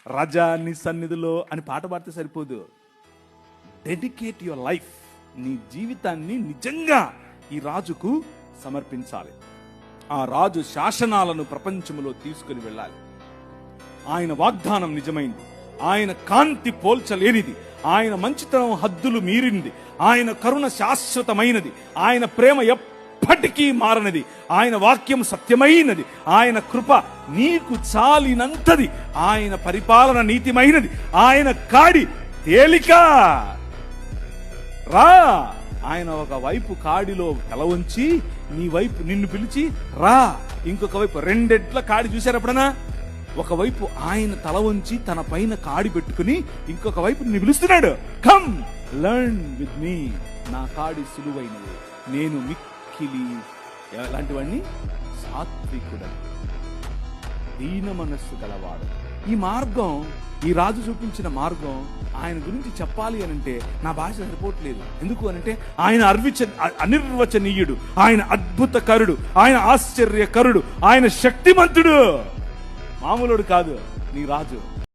రాజా నీ సన్నిధిలో అని పాట పాడితే సరిపోదు. డెడికేట్ యువర్ లైఫ్, నీ జీవితాన్ని నిజంగా ఈ రాజుకు సమర్పించాలి. ఆ రాజు శాసనాలను ప్రపంచంలో తీసుకుని వెళ్ళాలి. ఆయన వాగ్దానం నిజమైంది, ఆయన కాంతి పోల్చలేనిది, ఆయన మంచితనం హద్దులు మీరింది, ఆయన కరుణ శాశ్వతమైనది, ఆయన ప్రేమ ఎప్పటికీ మారనిది, ఆయన వాక్యం సత్యమైనది, ఆయన కృప నీకు చాలినంతది, ఆయన పరిపాలన నీతిమైనది, ఆయన కాడి తేలిక. రా, ఆయన ఒక వైపు కాడిలో తల ఉంచి నీ వైపు నిన్ను పిలిచి రా, ఇంకొక వైపు రెండెట్ల కాడి చూశారు ఎప్పుడన్నా? ఒకవైపు ఆయన తల వంచి తన పైన కాడి పెట్టుకుని ఇంకొక వైపు నిన్ను పిలుస్తున్నాడు. కమ్ లర్న్ విత్ మీ, నా కాడి సులువైనది, నేను మిక్కిలి ఎలాంటివన్నీ సాత్వికుడని, దీన మనస్సు గలవాడు. ఈ మార్గం, ఈ రాజు చూపించిన మార్గం ఆయన గురించి చెప్పాలి అనంటే నా భాష సరిపోవట్లేదు. ఎందుకు అనంటే ఆయన అనిర్వచనీయుడు, ఆయన అద్భుతకరుడు, ఆయన ఆశ్చర్యకరుడు, ఆయన శక్తిమంతుడు, మామూలుడు కాదు నీ రాజు.